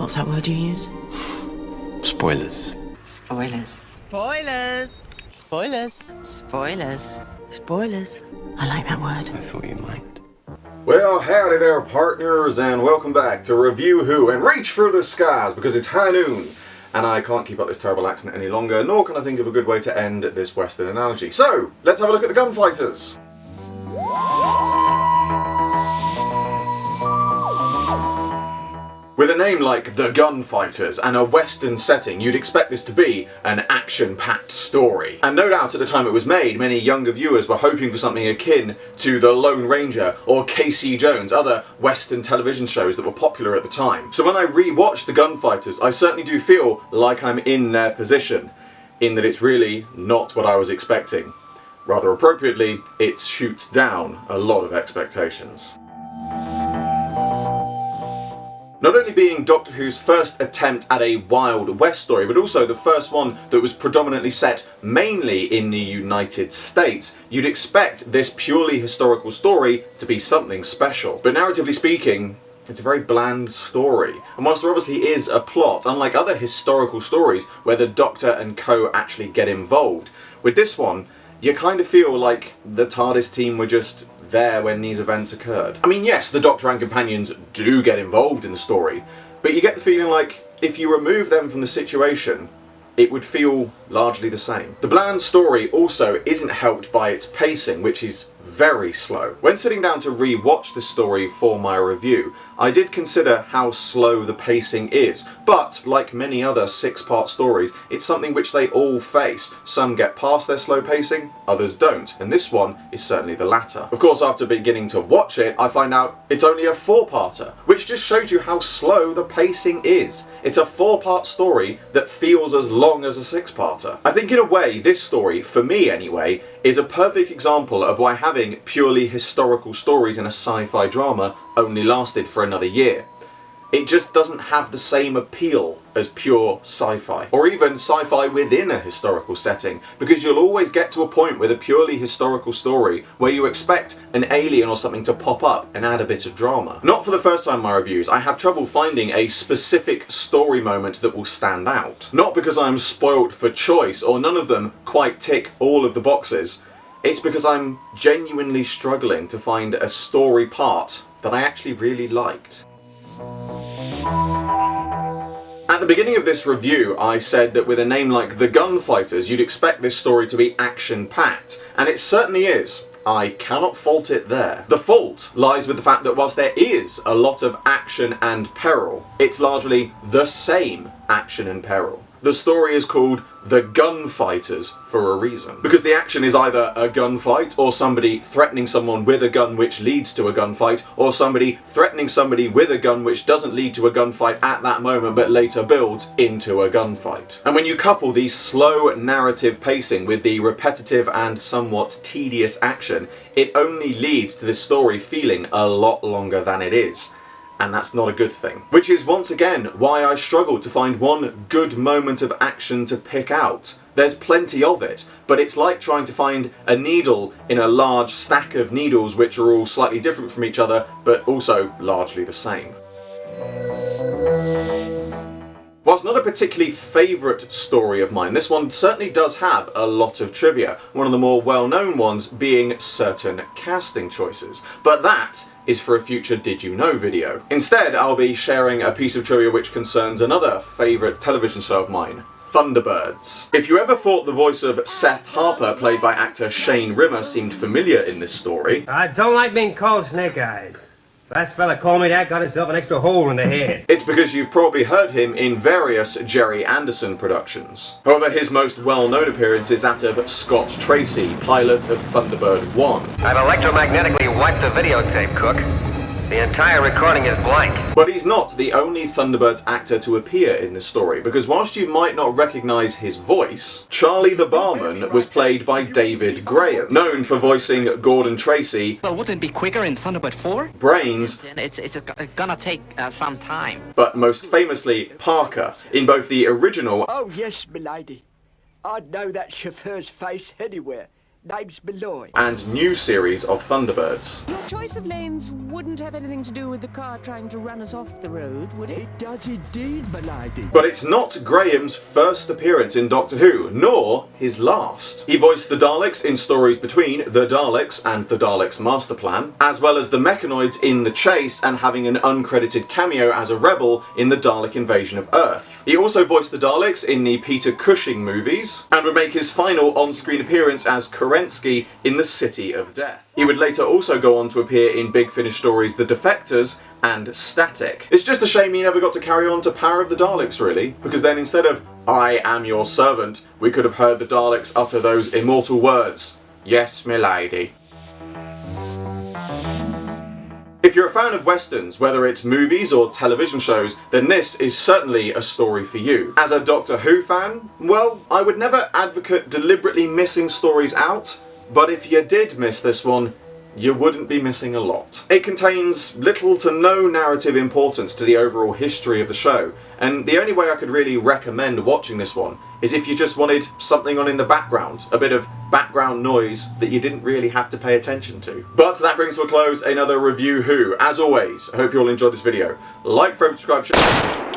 What's that word you use? Spoilers. Spoilers. Spoilers. Spoilers. Spoilers. Spoilers. I like that word. I thought you might. Well, howdy there, partners, and welcome back to Review Who, and reach for the skies, because it's high noon, and I can't keep up this terrible accent any longer, nor can I think of a good way to end this Western analogy. So, let's have a look at the Gunfighters. With a name like The Gunfighters and a Western setting, you'd expect this to be an action-packed story. And no doubt at the time it was made, many younger viewers were hoping for something akin to The Lone Ranger or Casey Jones, other Western television shows that were popular at the time. So when I re-watch The Gunfighters, I certainly do feel like I'm in their position, in that it's really not what I was expecting. Rather appropriately, it shoots down a lot of expectations. Not only being Doctor Who's first attempt at a Wild West story, but also the first one that was predominantly set mainly in the United States, you'd expect this purely historical story to be something special. But narratively speaking, it's a very bland story. And whilst there obviously is a plot, unlike other historical stories where the Doctor and co actually get involved, with this one, you kind of feel like the TARDIS team were just there when these events occurred. I mean, yes, the Doctor and companions do get involved in the story, but you get the feeling like if you remove them from the situation, it would feel largely the same. The bland story also isn't helped by its pacing, which is very slow. When sitting down to re-watch the story for my review, I did consider how slow the pacing is, but like many other six-part stories, it's something which they all face. Some get past their slow pacing, others don't, and this one is certainly the latter. Of course, after beginning to watch it, I find out it's only a four-parter, which just shows you how slow the pacing is. It's a four-part story that feels as long as a six-parter. I think in a way, this story, for me anyway, is a perfect example of why having purely historical stories in a sci-fi drama only lasted for another year. It just doesn't have the same appeal as pure sci-fi, or even sci-fi within a historical setting, because you'll always get to a point with a purely historical story where you expect an alien or something to pop up and add a bit of drama. Not for the first time in my reviews, I have trouble finding a specific story moment that will stand out. Not because I'm spoilt for choice, or none of them quite tick all of the boxes. It's because I'm genuinely struggling to find a story part that I actually really liked. At the beginning of this review, I said that with a name like The Gunfighters, you'd expect this story to be action-packed, and it certainly is. I cannot fault it there. The fault lies with the fact that whilst there is a lot of action and peril, it's largely the same action and peril. The story is called The Gunfighters for a reason. Because the action is either a gunfight, or somebody threatening someone with a gun which leads to a gunfight, or somebody threatening somebody with a gun which doesn't lead to a gunfight at that moment but later builds into a gunfight. And when you couple the slow narrative pacing with the repetitive and somewhat tedious action, it only leads to this story feeling a lot longer than it is. And that's not a good thing. Which is once again why I struggle to find one good moment of action to pick out. There's plenty of it, but it's like trying to find a needle in a large stack of needles which are all slightly different from each other, but also largely the same. Whilst not a particularly favourite story of mine, this one certainly does have a lot of trivia, one of the more well-known ones being certain casting choices. But that is for a future Did You Know video. Instead, I'll be sharing a piece of trivia which concerns another favourite television show of mine, Thunderbirds. If you ever thought the voice of Seth Harper, played by actor Shane Rimmer, seemed familiar in this story... I don't like being called Snake Eyes. Last fella called me that got himself an extra hole in the head. It's because you've probably heard him in various Jerry Anderson productions. However, his most well-known appearance is that of Scott Tracy, pilot of Thunderbird 1. I've electromagnetically wiped the videotape, Cook. The entire recording is blank. But he's not the only Thunderbirds actor to appear in this story, because whilst you might not recognise his voice, Charlie the Barman was played by David Graham, known for voicing Gordon Tracy. Well, wouldn't it be quicker in Thunderbird 4? Brains. It's gonna take some time. But most famously, Parker, in both the original... Oh, yes, milady. I'd know that chauffeur's face anywhere. name's Malloy. and new series of Thunderbirds. Your choice of lanes wouldn't have anything to do with the car trying to run us off the road, would it? It does indeed, m'lady. But it's not Graham's first appearance in Doctor Who, nor his last. He voiced the Daleks in stories between The Daleks and The Daleks Master Plan, as well as the Mechanoids in The Chase and having an uncredited cameo as a rebel in the Dalek Invasion of Earth. He also voiced the Daleks in the Peter Cushing movies, and would make his final on-screen appearance as Kerensky in The City of Death. He would later also go on to appear in Big Finish stories The Defectors and Static. It's just a shame he never got to carry on to Power of the Daleks, really, because then instead of "I am your servant," we could have heard the Daleks utter those immortal words, "Yes, milady." If you're a fan of westerns, whether it's movies or television shows, then this is certainly a story for you. As a Doctor Who fan, well, I would never advocate deliberately missing stories out, but if you did miss this one, you wouldn't be missing a lot. It contains little to no narrative importance to the overall history of the show, and the only way I could really recommend watching this one is if you just wanted something on in the background, a bit of background noise that you didn't really have to pay attention to. But that brings to a close another Review Who. As always, I hope you all enjoyed this video. Like, favorite, subscribe, share.